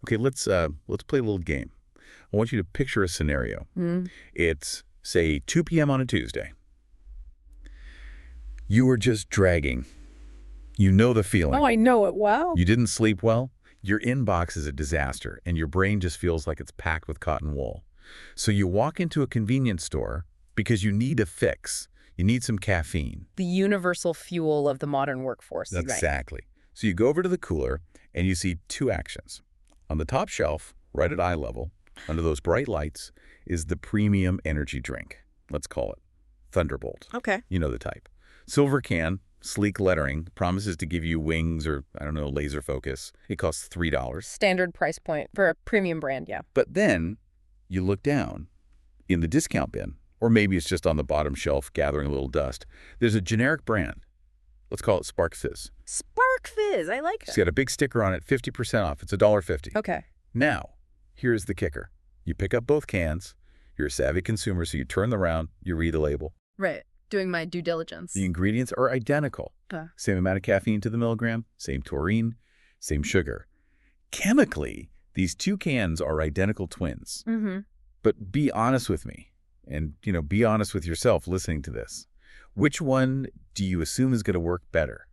Okay, let's play a little game. I want you to picture a scenario. Mm. It's, say, 2 p.m. on a Tuesday. You are just dragging. You know the feeling. Oh, I know it well. You didn't sleep well. Your inbox is a disaster, and your brain just feels like it's packed with cotton wool. So you walk into a convenience store because you need a fix. You need some caffeine. The universal fuel of the modern workforce. Right. Exactly. So you go over to the cooler, and you see two actions. On the top shelf, right at eye level, under those bright lights, is the premium energy drink. Let's call it Thunderbolt. Okay. You know the type. Silver can, sleek lettering, promises to give you wings or, I don't know, laser focus. It costs $3. Standard price point for a premium brand, yeah. But then you look down in the discount bin, or maybe it's just on the bottom shelf gathering a little dust. There's a generic brand. Let's call it Spark Fizz. Spark Fizz, I like It's it. got a big sticker on it, 50% off. It's $1.50. Okay. Now, here's the kicker. You pick up both cans. You're a savvy consumer, so you turn them around, you read the label. Right. Doing my due diligence. The ingredients are identical. Same amount of caffeine to the milligram, same taurine, same sugar. Chemically, these two cans are identical twins. Mm-hmm. But be honest with me, and be honest with yourself listening to this. Which one do you assume is going to work better?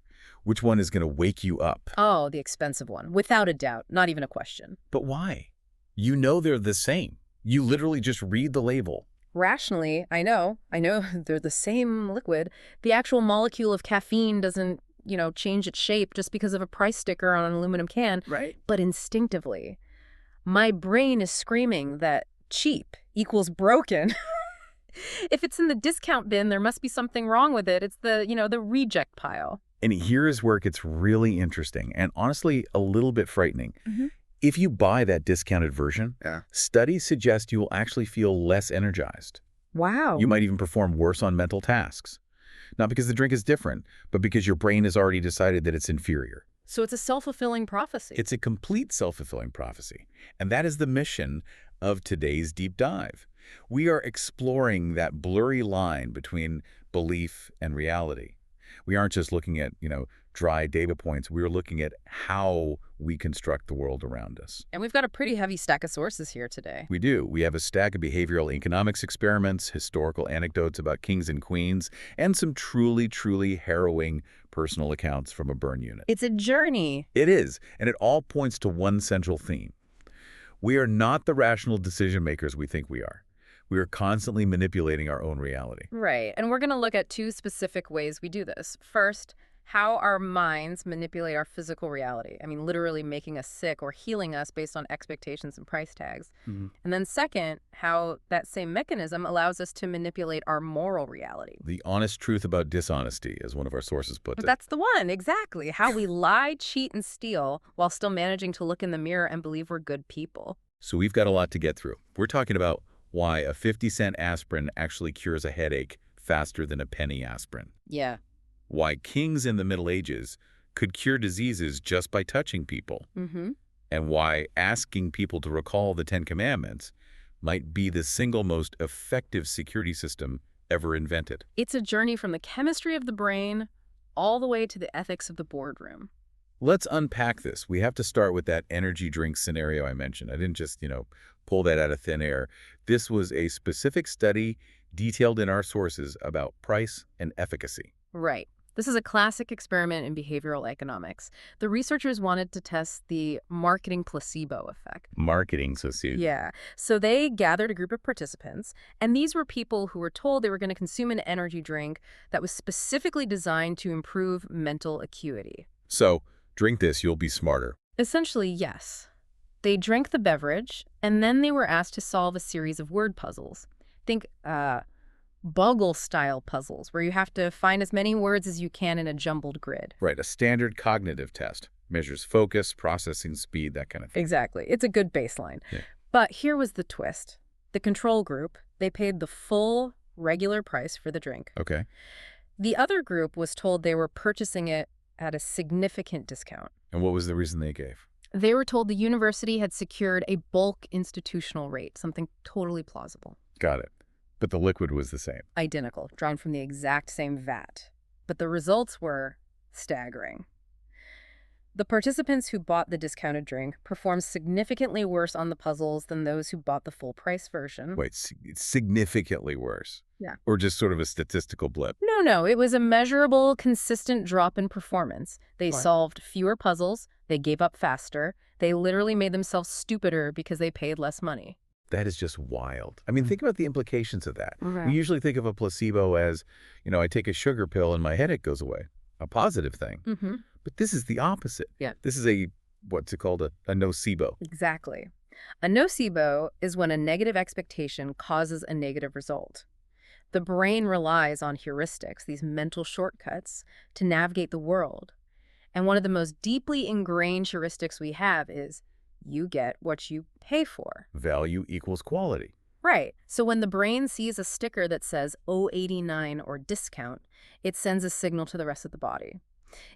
Which one is going to wake you up? Oh, the expensive one. Without a doubt. Not even a question. But why? You know they're the same. You literally just read the label. Rationally, I know they're the same liquid. The actual molecule of caffeine doesn't, change its shape just because of a price sticker on an aluminum can. Right. But instinctively, my brain is screaming that cheap equals broken. If it's in the discount bin, there must be something wrong with it. It's the reject pile. And here's where it gets really interesting and honestly a little bit frightening. Mm-hmm. If you buy that discounted version, studies suggest you will actually feel less energized. Wow. You might even perform worse on mental tasks. Not because the drink is different, but because your brain has already decided that it's inferior. So it's a self-fulfilling prophecy. It's a complete self-fulfilling prophecy. And that is the mission of today's deep dive. We are exploring that blurry line between belief and reality. We aren't just looking at, dry data points. We're looking at how we construct the world around us. And we've got a pretty heavy stack of sources here today. We do. We have a stack of behavioral economics experiments, historical anecdotes about kings and queens, and some truly, truly harrowing personal accounts from a burn unit. It's a journey. It is, and it all points to one central theme. We are not the rational decision makers we think we are. We are constantly manipulating our own reality. Right. And we're going to look at two specific ways we do this. First, how our minds manipulate our physical reality. I mean, literally making us sick or healing us based on expectations and price tags. Mm-hmm. And then second, how that same mechanism allows us to manipulate our moral reality. The honest truth about dishonesty, as one of our sources put it. That's the one, exactly. How we lie, cheat, and steal while still managing to look in the mirror and believe we're good people. So we've got a lot to get through. We're talking about why a 50-cent aspirin actually cures a headache faster than a penny aspirin. Yeah. Why kings in the Middle Ages could cure diseases just by touching people. Mm-hmm. And why asking people to recall the Ten Commandments might be the single most effective security system ever invented. It's a journey from the chemistry of the brain all the way to the ethics of the boardroom. Let's unpack this. We have to start with that energy drink scenario I mentioned. I didn't just, pull that out of thin air. This was a specific study detailed in our sources about price and efficacy. Right. This is a classic experiment in behavioral economics. The researchers wanted to test the marketing placebo effect. Marketing placebo. Yeah. So they gathered a group of participants, and these were people who were told they were going to consume an energy drink that was specifically designed to improve mental acuity. So, drink this, you'll be smarter. Essentially, yes. They drank the beverage, and then they were asked to solve a series of word puzzles. Think, Boggle-style puzzles, where you have to find as many words as you can in a jumbled grid. Right, a standard cognitive test. Measures focus, processing speed, that kind of thing. Exactly. It's a good baseline. Yeah. But here was the twist. The control group, they paid the full regular price for the drink. Okay. The other group was told they were purchasing it at a significant discount. And what was the reason they gave? They were told the university had secured a bulk institutional rate, something totally plausible. Got it. But the liquid was the same. Identical, drawn from the exact same vat. But the results were staggering. The participants who bought the discounted drink performed significantly worse on the puzzles than those who bought the full price version. Wait, it's significantly worse? Yeah. Or just sort of a statistical blip? No, it was a measurable, consistent drop in performance. They What? solved fewer puzzles, they gave up faster, they literally made themselves stupider because they paid less money. That is just wild. I mean, think about the implications of that. Okay. We usually think of a placebo as, I take a sugar pill and my headache goes away. A positive thing. Mm-hmm. But this is the opposite. Yeah. This is what's it called? A nocebo. Exactly. A nocebo is when a negative expectation causes a negative result. The brain relies on heuristics, these mental shortcuts, to navigate the world. And one of the most deeply ingrained heuristics we have is you get what you pay for. Value equals quality. Right. So when the brain sees a sticker that says 089 or discount, it sends a signal to the rest of the body.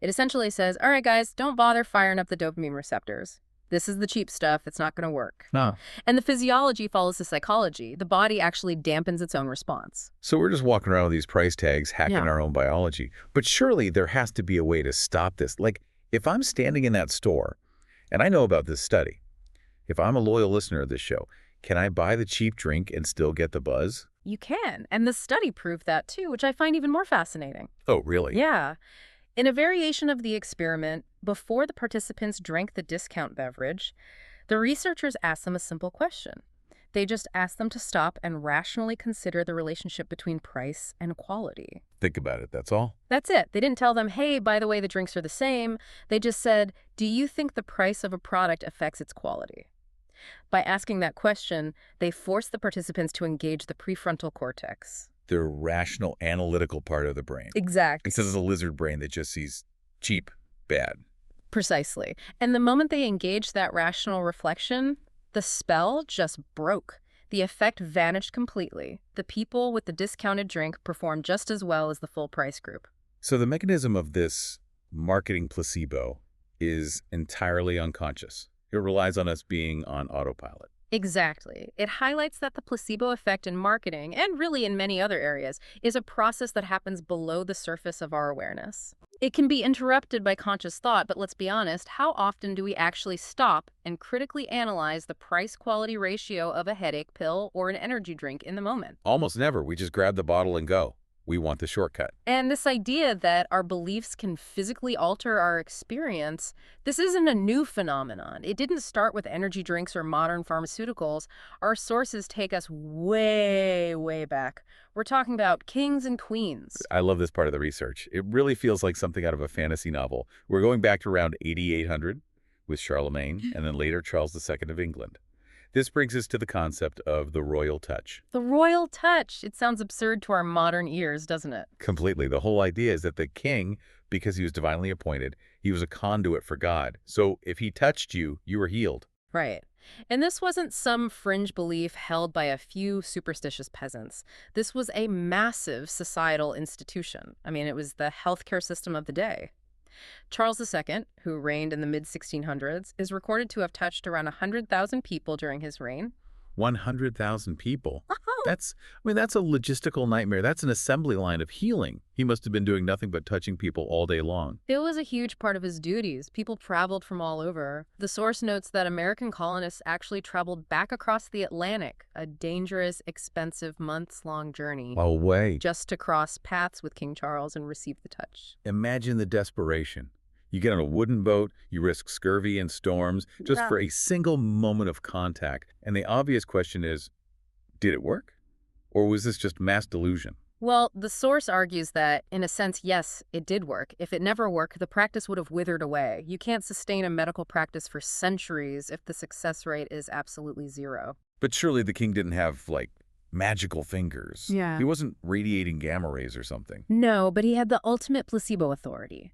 It essentially says, all right, guys, don't bother firing up the dopamine receptors. This is the cheap stuff. It's not going to work. No. And the physiology follows the psychology. The body actually dampens its own response. So we're just walking around with these price tags, hacking Yeah. our own biology. But surely there has to be a way to stop this. Like, if I'm standing in that store, and I know about this study, if I'm a loyal listener of this show, can I buy the cheap drink and still get the buzz? You can. And the study proved that too, which I find even more fascinating. Oh, really? Yeah. In a variation of the experiment, before the participants drank the discount beverage, the researchers asked them a simple question. They just asked them to stop and rationally consider the relationship between price and quality. Think about it, that's all. That's it. They didn't tell them, hey, by the way, the drinks are the same. They just said, do you think the price of a product affects its quality? By asking that question, they forced the participants to engage the prefrontal cortex. The rational, analytical part of the brain. Exactly. Instead of the lizard brain that just sees cheap, bad. Precisely. And the moment they engaged that rational reflection, the spell just broke. The effect vanished completely. The people with the discounted drink performed just as well as the full price group. So the mechanism of this marketing placebo is entirely unconscious. It relies on us being on autopilot. Exactly. It highlights that the placebo effect in marketing, and really in many other areas, is a process that happens below the surface of our awareness. It can be interrupted by conscious thought, but let's be honest, how often do we actually stop and critically analyze the price-quality ratio of a headache pill or an energy drink in the moment? Almost never. We just grab the bottle and go. We want the shortcut. And this idea that our beliefs can physically alter our experience, this isn't a new phenomenon. It didn't start with energy drinks or modern pharmaceuticals. Our sources take us way, way back. We're talking about kings and queens. I love this part of the research. It really feels like something out of a fantasy novel. We're going back to around 8800 with Charlemagne and then later Charles II of England. This brings us to the concept of the royal touch. The royal touch. It sounds absurd to our modern ears, doesn't it? Completely. The whole idea is that the king, because he was divinely appointed, he was a conduit for God. So if he touched you, you were healed. Right. And this wasn't some fringe belief held by a few superstitious peasants. This was a massive societal institution. I mean, it was the healthcare system of the day. Charles II, who reigned in the mid-1600s, is recorded to have touched around 100,000 people during his reign. 100,000 people. Oh. That's a logistical nightmare. That's an assembly line of healing. He must have been doing nothing but touching people all day long. It was a huge part of his duties. People traveled from all over. The source notes that American colonists actually traveled back across the Atlantic, a dangerous, expensive, months-long journey, Away. just to cross paths with King Charles and receive the touch. Imagine the desperation. You get on a wooden boat, you risk scurvy and storms just Yeah. for a single moment of contact. And the obvious question is, did it work? Or was this just mass delusion? Well, the source argues that, in a sense, yes, it did work. If it never worked, the practice would have withered away. You can't sustain a medical practice for centuries if the success rate is absolutely zero. But surely the king didn't have, magical fingers. Yeah. He wasn't radiating gamma rays or something. No, but he had the ultimate placebo authority.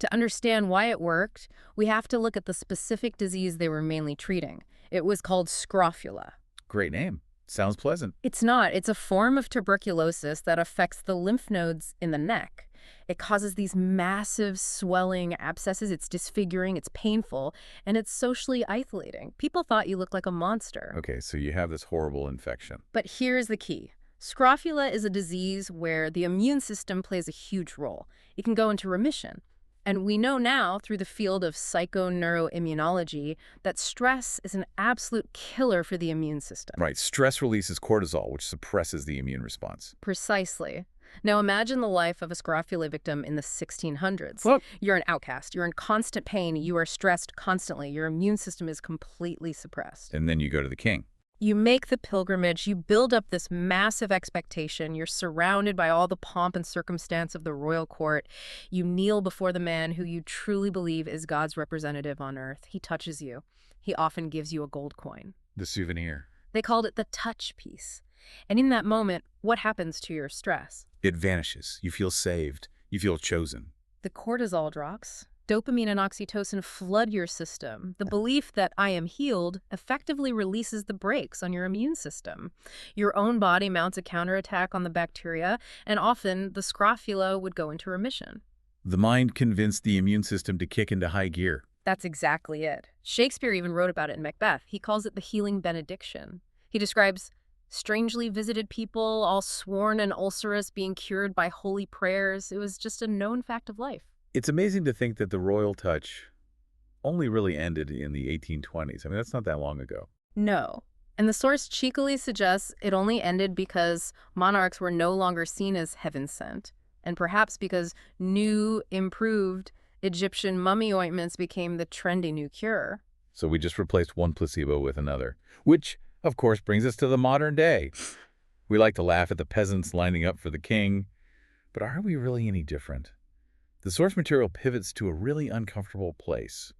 To understand why it worked, we have to look at the specific disease they were mainly treating. It was called scrofula. Great name. Sounds pleasant. It's not. It's a form of tuberculosis that affects the lymph nodes in the neck. It causes these massive swelling abscesses. It's disfiguring, it's painful, and it's socially isolating. People thought you looked like a monster. Okay, so you have this horrible infection. But here's the key. Scrofula is a disease where the immune system plays a huge role. It can go into remission. And we know now, through the field of psychoneuroimmunology, that stress is an absolute killer for the immune system. Right. Stress releases cortisol, which suppresses the immune response. Precisely. Now imagine the life of a scrofula victim in the 1600s. Look. You're an outcast. You're in constant pain. You are stressed constantly. Your immune system is completely suppressed. And then you go to the king. You make the pilgrimage. You build up this massive expectation. You're surrounded by all the pomp and circumstance of the royal court. You kneel before the man who you truly believe is God's representative on earth. He touches you. He often gives you a gold coin. The souvenir. They called it the touch piece. And in that moment, what happens to your stress? It vanishes. You feel saved. You feel chosen. The cortisol drops. Dopamine and oxytocin flood your system. The belief that I am healed effectively releases the brakes on your immune system. Your own body mounts a counterattack on the bacteria, and often the scrofula would go into remission. The mind convinced the immune system to kick into high gear. That's exactly it. Shakespeare even wrote about it in Macbeth. He calls it the healing benediction. He describes strangely visited people, all sworn and ulcerous, being cured by holy prayers. It was just a known fact of life. It's amazing to think that the royal touch only really ended in the 1820s. I mean, that's not that long ago. No. And the source cheekily suggests it only ended because monarchs were no longer seen as heaven sent, and perhaps because new, improved Egyptian mummy ointments became the trendy new cure. So we just replaced one placebo with another, which, of course, brings us to the modern day. We like to laugh at the peasants lining up for the king, but are we really any different? The source material pivots to a really uncomfortable place,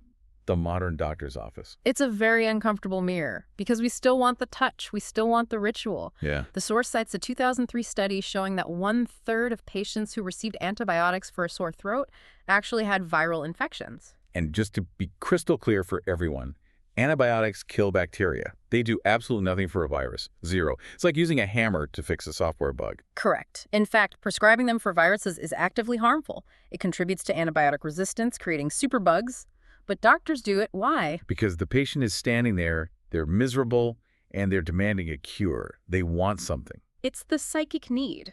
the modern doctor's office. It's a very uncomfortable mirror because we still want the touch. We still want the ritual. Yeah. The source cites a 2003 study showing that 1/3 of patients who received antibiotics for a sore throat actually had viral infections. And just to be crystal clear for everyone, antibiotics kill bacteria. They do absolutely nothing for a virus. Zero. It's like using a hammer to fix a software bug. Correct. In fact, prescribing them for viruses is actively harmful. It contributes to antibiotic resistance, creating superbugs. But doctors do it. Why? Because the patient is standing there, they're miserable, and they're demanding a cure. They want something. It's the psychic need.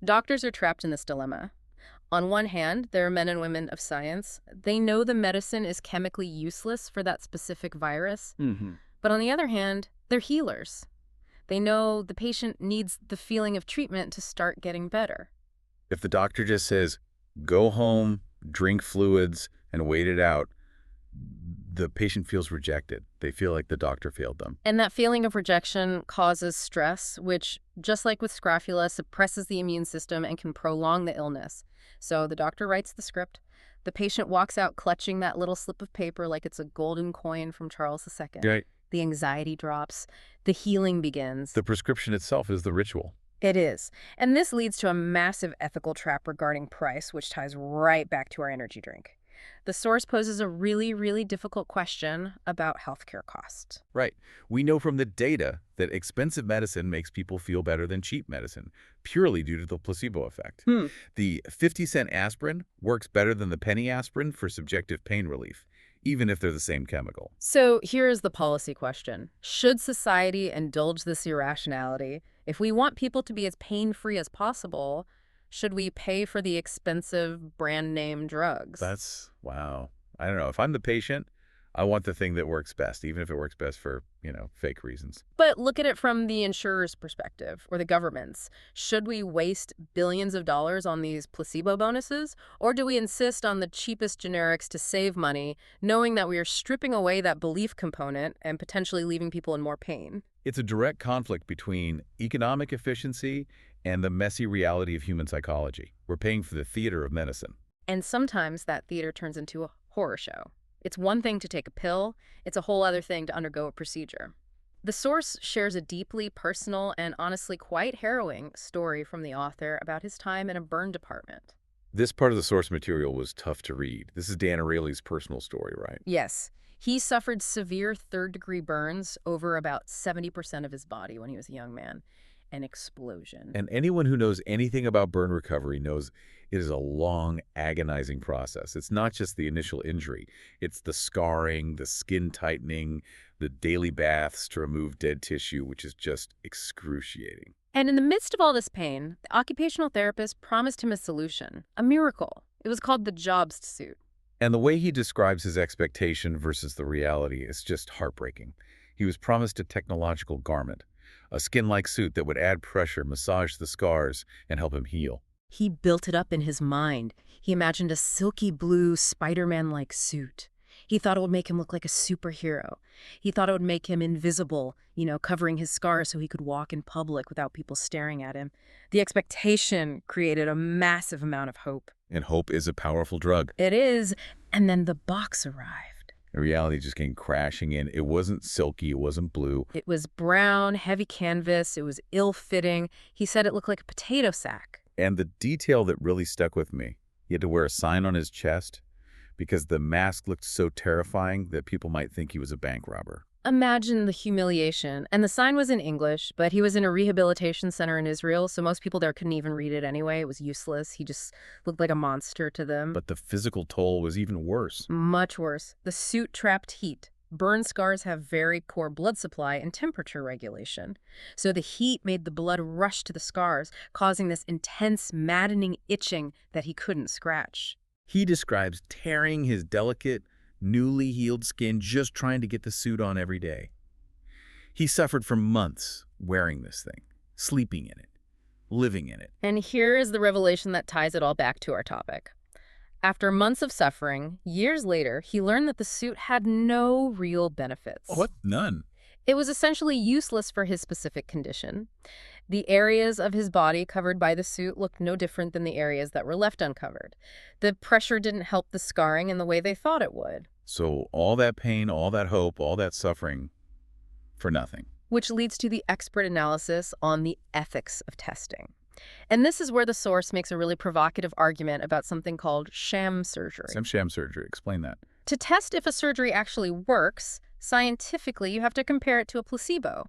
Doctors are trapped in this dilemma. On one hand, they're men and women of science. They know the medicine is chemically useless for that specific virus. But on the other hand, they're healers. They know the patient needs the feeling of treatment to start getting better. If the doctor just says, go home, drink fluids, and wait it out, the patient feels rejected. They feel like the doctor failed them. And that feeling of rejection causes stress, which, just like with scrofula, suppresses the immune system and can prolong the illness. So the doctor writes the script. The patient walks out clutching that little slip of paper like it's a golden coin from Charles II. Right. The anxiety drops. The healing begins. The prescription itself is the ritual. It is. And this leads to a massive ethical trap regarding price, which ties right back to our energy drink. The source poses a really, really difficult question about healthcare costs. Right. We know from the data that expensive medicine makes people feel better than cheap medicine, purely due to the placebo effect. The 50-cent aspirin works better than the penny aspirin for subjective pain relief, even if they're the same chemical. So here is the policy question. Should society indulge this irrationality? If we want people to be as pain-free as possible, should we pay for the expensive brand-name drugs? Wow. I don't know. If I'm the patient, I want the thing that works best, even if it works best for, fake reasons. But look at it from the insurer's perspective, or the government's. Should we waste billions of dollars on these placebo bonuses? Or do we insist on the cheapest generics to save money, knowing that we are stripping away that belief component and potentially leaving people in more pain? It's a direct conflict between economic efficiency and the messy reality of human psychology. We're paying for the theater of medicine. And sometimes that theater turns into a horror show. It's one thing to take a pill, it's a whole other thing to undergo a procedure. The source shares a deeply personal and honestly quite harrowing story from the author about his time in a burn department. This part of the source material was tough to read. This is Dan Ariely's personal story, right? Yes. He suffered severe third-degree burns over about 70% of his body when he was a young man. An explosion. And anyone who knows anything about burn recovery knows it is a long, agonizing process. It's not just the initial injury. It's the scarring, the skin tightening, the daily baths to remove dead tissue, which is just excruciating. And in the midst of all this pain, the occupational therapist promised him a solution, a miracle. It was called the Jobs suit. And the way he describes his expectation versus the reality is just heartbreaking. He was promised a technological garment, a skin-like suit that would add pressure, massage the scars, and help him heal. He built it up in his mind. He imagined a silky blue Spider-Man-like suit. He thought it would make him look like a superhero. He thought it would make him invisible, covering his scars so he could walk in public without people staring at him. The expectation created a massive amount of hope. And hope is a powerful drug. It is. And then the box arrived. The reality just came crashing in. It wasn't silky. It wasn't blue. It was brown, heavy canvas. It was ill-fitting. He said it looked like a potato sack. And the detail that really stuck with me, he had to wear a sign on his chest because the mask looked so terrifying that people might think he was a bank robber. Imagine the humiliation. And the sign was in English, but he was in a rehabilitation center in Israel, so most people there couldn't even read it anyway. It was useless. He just looked like a monster to them. But the physical toll was even worse. Much worse. The suit trapped heat. Burn scars have very poor blood supply and temperature regulation. So the heat made the blood rush to the scars, causing this intense, maddening itching that he couldn't scratch. He describes tearing his delicate, newly healed skin just trying to get the suit on every day. He suffered for months wearing this thing, sleeping in it, living in it. And here is the revelation that ties it all back to our topic. After months of suffering, years later, he learned that the suit had no real benefits. What? None. It was essentially useless for his specific condition. The areas of his body covered by the suit looked no different than the areas that were left uncovered. The pressure didn't help the scarring in the way they thought it would. So all that pain, all that hope, all that suffering for nothing. Which leads to the expert analysis on the ethics of testing. And this is where the source makes a really provocative argument about something called sham surgery. Some sham surgery. Explain that. To test if a surgery actually works, scientifically, you have to compare it to a placebo.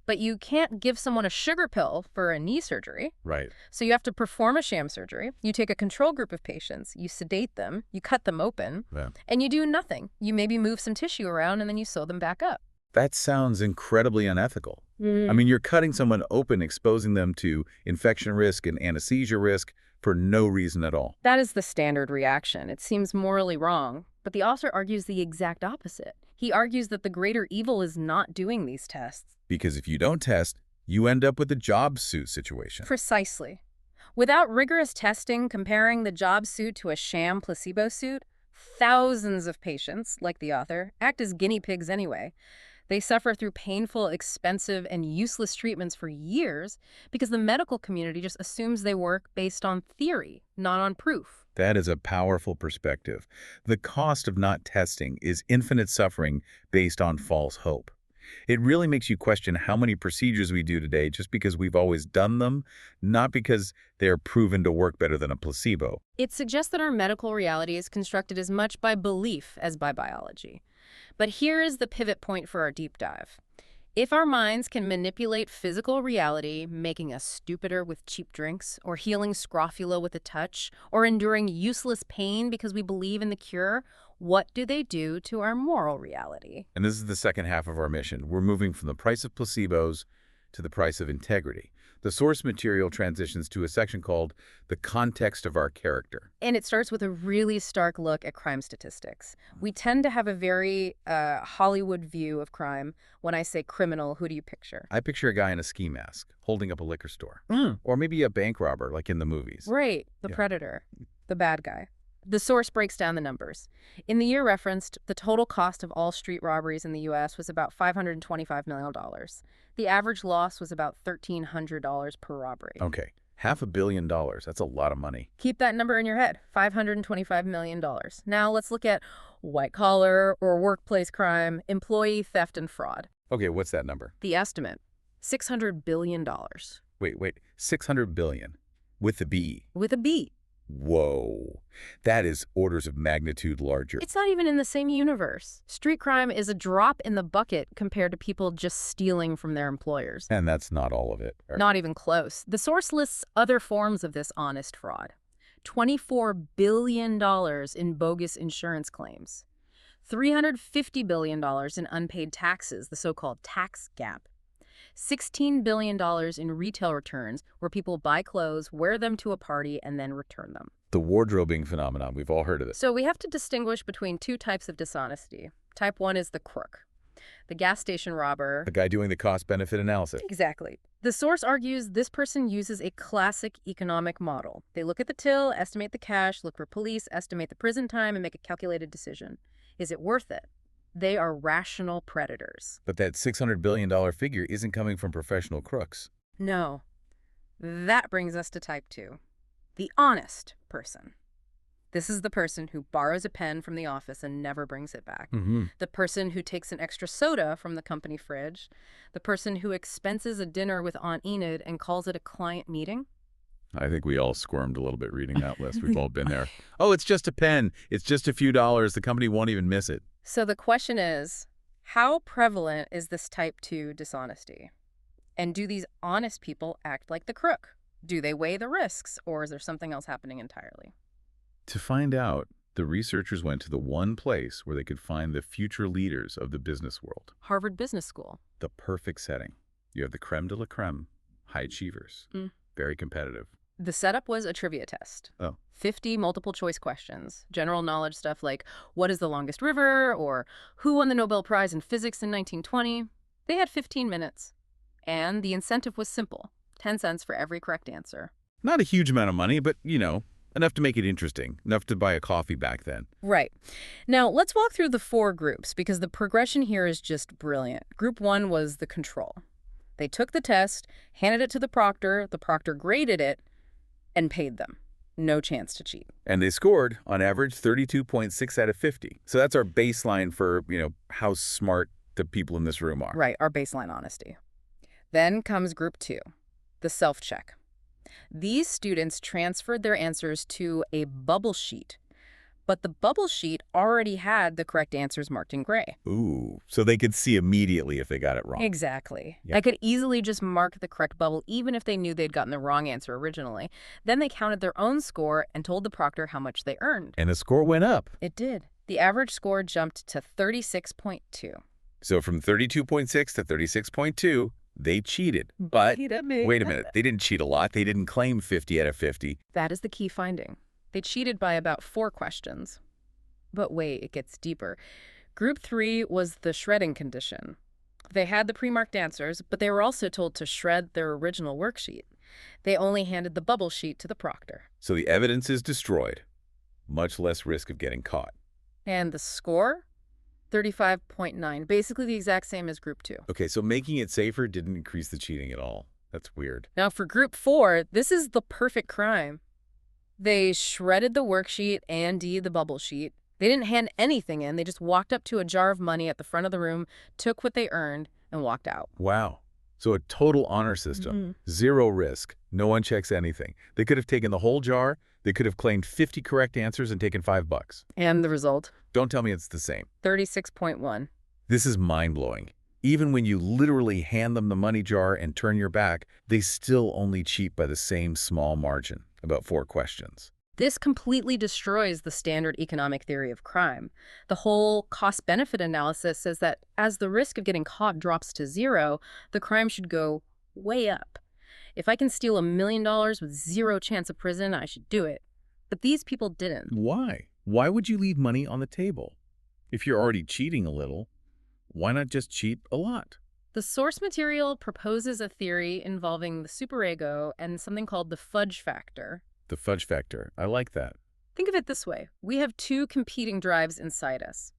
But you can't give someone a sugar pill for a knee surgery. Right. So you have to perform a sham surgery. You take a control group of patients, you sedate them, you cut them open, and you do nothing. You maybe move some tissue around and then you sew them back up. That sounds incredibly unethical. I mean, you're cutting someone open, exposing them to infection risk and anesthesia risk for no reason at all. That is the standard reaction. It seems morally wrong. But the author argues the exact opposite. He argues that the greater evil is not doing these tests. Because if you don't test, you end up with the job suit situation. Precisely. Without rigorous testing comparing the job suit to a sham placebo suit, thousands of patients, like the author, act as guinea pigs anyway. They suffer through painful, expensive, and useless treatments for years because the medical community just assumes they work based on theory, not on proof. That is a powerful perspective. The cost of not testing is infinite suffering based on false hope. It really makes you question how many procedures we do today just because we've always done them, not because they are proven to work better than a placebo. It suggests that our medical reality is constructed as much by belief as by biology. But here is the pivot point for our deep dive. If our minds can manipulate physical reality, making us stupider with cheap drinks, or healing scrofula with a touch, or enduring useless pain because we believe in the cure, what do they do to our moral reality? And this is the second half of our mission. We're moving from the price of placebos to the price of integrity. The source material transitions to a section called The Context of Our Character. And it starts with a really stark look at crime statistics. We tend to have a very Hollywood view of crime. When I say criminal, who do you picture? I picture a guy in a ski mask holding up a liquor store. Or maybe a bank robber like in the movies. Right, the predator, the bad guy. The source breaks down the numbers. In the year referenced, the total cost of all street robberies in the U.S. was about $525 million. The average loss was about $1,300 per robbery. Okay, $500 million. That's a lot of money. Keep that number in your head, $525 million. Now let's look at white-collar or workplace crime, employee theft, and fraud. Okay, what's that number? The estimate, $600 billion. Wait, 600 billion with the B. With a B. Whoa, that is orders of magnitude larger. It's not even in the same universe. Street crime is a drop in the bucket compared to people just stealing from their employers. And that's not all of it. Not even close. The source lists other forms of this honest fraud. $24 billion in bogus insurance claims. $350 billion in unpaid taxes, the so-called tax gap. $16 billion in retail returns where people buy clothes, wear them to a party, and then return them. The wardrobing phenomenon, we've all heard of it. So we have to distinguish between two types of dishonesty. Type 1 is the crook, the gas station robber. The guy doing the cost-benefit analysis. Exactly. The source argues this person uses a classic economic model. They look at the till, estimate the cash, look for police, estimate the prison time, and make a calculated decision. Is it worth it? They are rational predators. But that $600 billion figure isn't coming from professional crooks. No. That brings us to type 2, the honest person. This is the person who borrows a pen from the office and never brings it back. The person who takes an extra soda from the company fridge. The person who expenses a dinner with Aunt Enid and calls it a client meeting. I think we all squirmed a little bit reading that list. We've all been there. Oh, it's just a pen. It's just a few dollars. The company won't even miss it. So the question is, how prevalent is this type 2 dishonesty? And do these honest people act like the crook? Do they weigh the risks, or is there something else happening entirely? To find out, the researchers went to the one place where they could find the future leaders of the business world. Harvard Business School. The perfect setting. You have the creme de la creme, high achievers, very competitive. The setup was a trivia test. 50 multiple choice questions. General knowledge stuff like, what is the longest river? Or who won the Nobel Prize in Physics in 1920? They had 15 minutes. And the incentive was simple. 10 cents for every correct answer. Not a huge amount of money, but, enough to make it interesting. Enough to buy a coffee back then. Right. Now, let's walk through the 4 groups, because the progression here is just brilliant. Group 1 was the control. They took the test, handed it to the proctor graded it, and paid them. No chance to cheat. And they scored, on average, 32.6 out of 50. So that's our baseline for, how smart the people in this room are. Right, our baseline honesty. Then comes group 2, the self-check. These students transferred their answers to a bubble sheet, but the bubble sheet already had the correct answers marked in gray. Ooh, so they could see immediately if they got it wrong. Exactly. Yep. I could easily just mark the correct bubble even if they knew they'd gotten the wrong answer originally. Then they counted their own score and told the proctor how much they earned. And the score went up. It did. The average score jumped to 36.2. So from 32.6 to 36.2, they cheated. But wait a minute, they didn't cheat a lot. They didn't claim 50 out of 50. That is the key finding. They cheated by about 4 questions. But wait, it gets deeper. Group 3 was the shredding condition. They had the pre-marked answers, but they were also told to shred their original worksheet. They only handed the bubble sheet to the proctor. So the evidence is destroyed. Much less risk of getting caught. And the score? 35.9, basically the exact same as Group 2. Okay, so making it safer didn't increase the cheating at all. That's weird. Now for Group 4, this is the perfect crime. They shredded the worksheet and the bubble sheet. They didn't hand anything in. They just walked up to a jar of money at the front of the room, took what they earned, and walked out. Wow. So a total honor system. Zero risk. No one checks anything. They could have taken the whole jar. They could have claimed 50 correct answers and taken $5. And the result? Don't tell me it's the same. 36.1. This is mind-blowing. Even when you literally hand them the money jar and turn your back, they still only cheat by the same small margin, about 4 questions. This completely destroys the standard economic theory of crime. The whole cost-benefit analysis says that as the risk of getting caught drops to 0, the crime should go way up. If I can steal $1 million with 0 chance of prison, I should do it. But these people didn't. Why? Why would you leave money on the table? If you're already cheating a little, why not just cheat a lot? The source material proposes a theory involving the superego and something called the fudge factor. The fudge factor. I like that. Think of it this way. We have 2 competing drives inside us.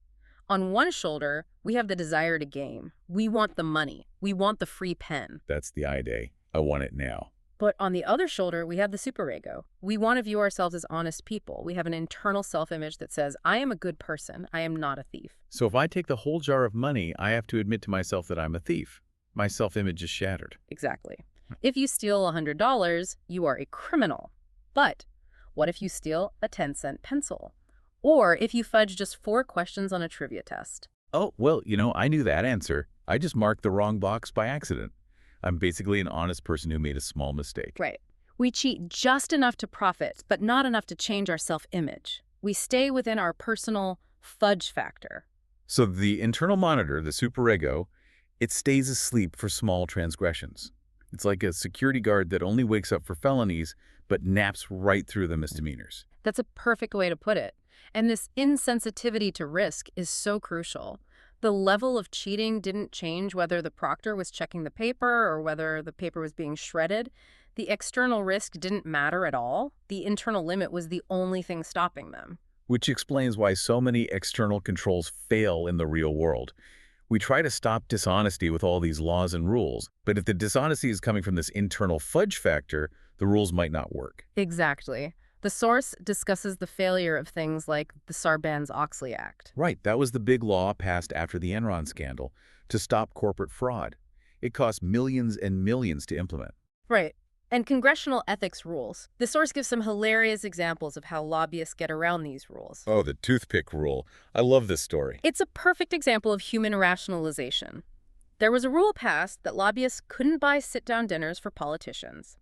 On one shoulder, we have the desire to game. We want the money. We want the free pen. That's the I day. I want it now. But on the other shoulder, we have the superego. We want to view ourselves as honest people. We have an internal self-image that says, I am a good person. I am not a thief. So if I take the whole jar of money, I have to admit to myself that I'm a thief. My self-image is shattered. Exactly. If you steal $100, you are a criminal. But what if you steal a 10-cent pencil? Or if you fudge just 4 questions on a trivia test? Oh, well, I knew that answer. I just marked the wrong box by accident. I'm basically an honest person who made a small mistake. Right. We cheat just enough to profit, but not enough to change our self-image. We stay within our personal fudge factor. So the internal monitor, the superego, It stays asleep for small transgressions. It's like a security guard that only wakes up for felonies, but naps right through the misdemeanors. That's a perfect way to put it. And this insensitivity to risk is so crucial. The level of cheating didn't change whether the proctor was checking the paper or whether the paper was being shredded. The external risk didn't matter at all. The internal limit was the only thing stopping them. Which explains why so many external controls fail in the real world. We try to stop dishonesty with all these laws and rules, but if the dishonesty is coming from this internal fudge factor, the rules might not work. Exactly. The source discusses the failure of things like the Sarbanes-Oxley Act. Right, that was the big law passed after the Enron scandal to stop corporate fraud. It cost millions and millions to implement. Right. And congressional ethics rules. The source gives some hilarious examples of how lobbyists get around these rules. Oh, the toothpick rule. I love this story. It's a perfect example of human rationalization. There was a rule passed that lobbyists couldn't buy sit-down dinners for politicians.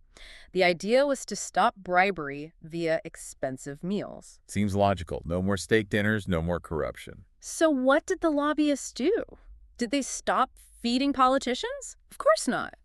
The idea was to stop bribery via expensive meals. Seems logical. No more steak dinners, no more corruption. So what did the lobbyists do? Did they stop feeding politicians? Of course not.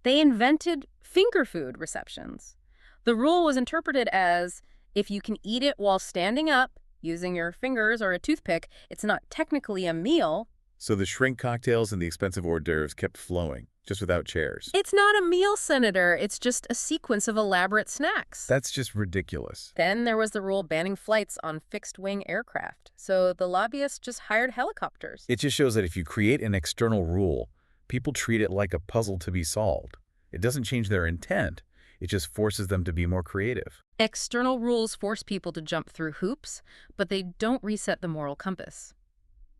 They invented finger food receptions. The rule was interpreted as, if you can eat it while standing up, using your fingers or a toothpick, it's not technically a meal. So the shrink cocktails and the expensive hors d'oeuvres kept flowing, just without chairs. It's not a meal, Senator. It's just a sequence of elaborate snacks. That's just ridiculous. Then there was the rule banning flights on fixed-wing aircraft. So the lobbyists just hired helicopters. It just shows that if you create an external rule, people treat it like a puzzle to be solved. It doesn't change their intent. It just forces them to be more creative. External rules force people to jump through hoops, but they don't reset the moral compass.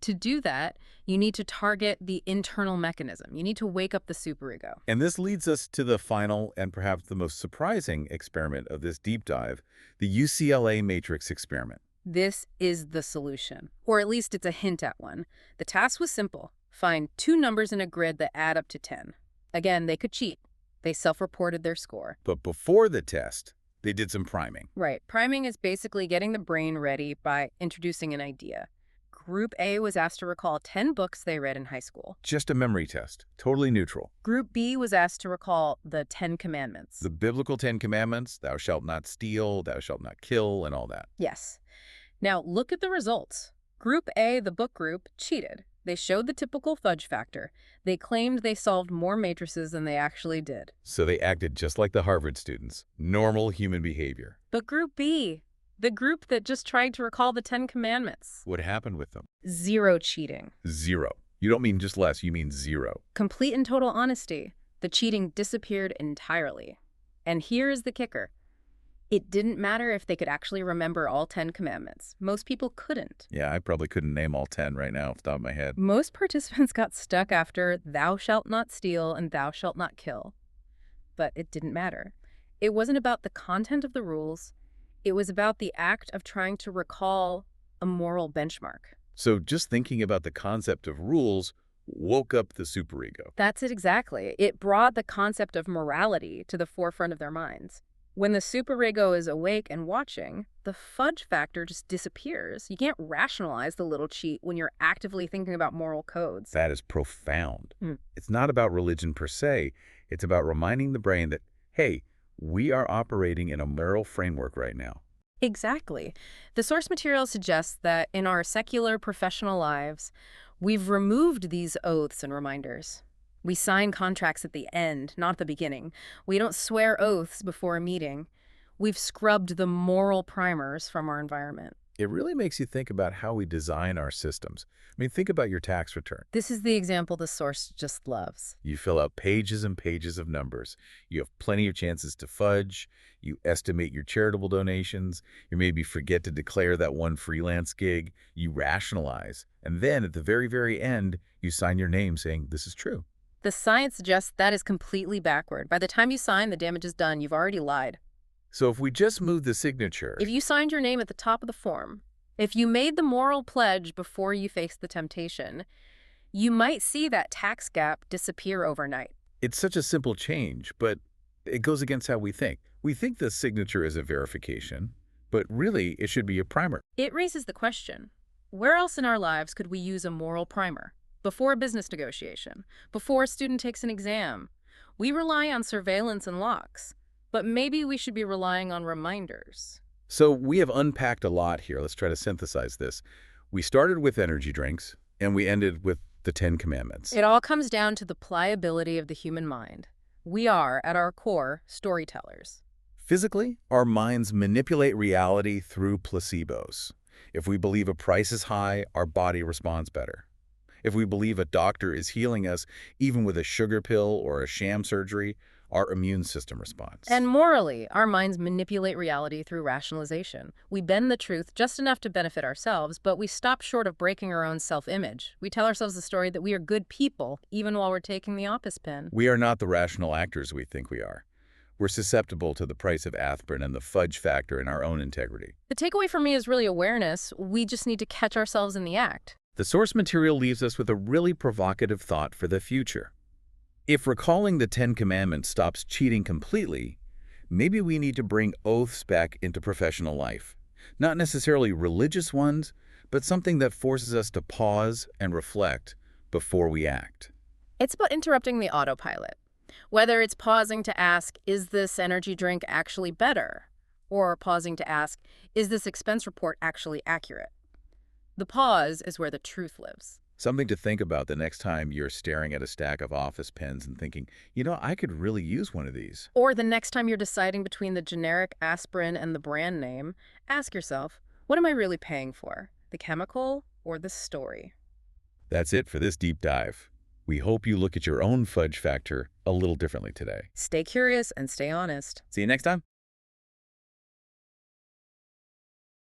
To do that, you need to target the internal mechanism. You need to wake up the superego. And this leads us to the final and perhaps the most surprising experiment of this deep dive, the UCLA matrix experiment. This is the solution, or at least it's a hint at one. The task was simple. Find two numbers in a grid that add up to 10. Again, they could cheat. They self-reported their score. But before the test, they did some priming. Right. Priming is basically getting the brain ready by introducing an idea. Group A was asked to recall 10 books they read in high school. Just a memory test, totally neutral. Group B was asked to recall the 10 Commandments. The biblical 10 Commandments, thou shalt not steal, thou shalt not kill, and all that. Yes. Now, look at the results. Group A, the book group, cheated. They showed the typical fudge factor. They claimed they solved more matrices than they actually did. So they acted just like the Harvard students. Normal human behavior. But Group B, the group that just tried to recall the 10 Commandments. What happened with them? Zero cheating. Zero. You don't mean just less, you mean zero. Complete and total honesty. The cheating disappeared entirely. And here is the kicker. It didn't matter if they could actually remember all 10 commandments. Most people couldn't. Yeah, I probably couldn't name all 10 right now off the top of my head. Most participants got stuck after thou shalt not steal and thou shalt not kill. But it didn't matter. It wasn't about the content of the rules. It was about the act of trying to recall a moral benchmark. So just thinking about the concept of rules woke up the superego. That's it exactly. It brought the concept of morality to the forefront of their minds. When the superego is awake and watching, the fudge factor just disappears. You can't rationalize the little cheat when you're actively thinking about moral codes. That is profound. It's not about religion per se. It's about reminding the brain that, hey, we are operating in a moral framework right now. Exactly. The source material suggests that in our secular professional lives, we've removed these oaths and reminders. We sign contracts at the end, not the beginning. We don't swear oaths before a meeting. We've scrubbed the moral primers from our environment. It really makes you think about how we design our systems. I mean, think about your tax return. This is the example the source just loves. You fill out pages and pages of numbers. You have plenty of chances to fudge. You estimate your charitable donations. You maybe forget to declare that one freelance gig. You rationalize. And then at the very, very end, you sign your name saying, this is true. The science suggests that is completely backward. By the time you sign, the damage is done. You've already lied. So if we just move the signature... If you signed your name at the top of the form, if you made the moral pledge before you faced the temptation, you might see that tax gap disappear overnight. It's such a simple change, but it goes against how we think. We think the signature is a verification, but really it should be a primer. It raises the question, where else in our lives could we use a moral primer? before a business negotiation, before a student takes an exam. We rely on surveillance and locks, but maybe we should be relying on reminders. So we have unpacked a lot here. Let's try to synthesize this. We started with energy drinks, and we ended with the Ten Commandments. It all comes down to the pliability of the human mind. We are, at our core, storytellers. Physically, our minds manipulate reality through placebos. If we believe a price is high, our body responds better. If we believe a doctor is healing us, even with a sugar pill or a sham surgery, our immune system responds. And morally, our minds manipulate reality through rationalization. We bend the truth just enough to benefit ourselves, but we stop short of breaking our own self-image. We tell ourselves the story that we are good people, even while we're taking the opposite pin. We are not the rational actors we think we are. We're susceptible to the price of aspirin and the fudge factor in our own integrity. The takeaway for me is really awareness. We just need to catch ourselves in the act. The source material leaves us with a really provocative thought for the future. If recalling the Ten Commandments stops cheating completely, maybe we need to bring oaths back into professional life. Not necessarily religious ones, but something that forces us to pause and reflect before we act. It's about interrupting the autopilot. Whether it's pausing to ask, is this energy drink actually better? Or pausing to ask, is this expense report actually accurate? The pause is where the truth lives. Something to think about the next time you're staring at a stack of office pens and thinking, you know, I could really use one of these. Or the next time you're deciding between the generic aspirin and the brand name, ask yourself, what am I really paying for? The chemical or the story? That's it for this deep dive. We hope you look at your own fudge factor a little differently today. Stay curious and stay honest. See you next time.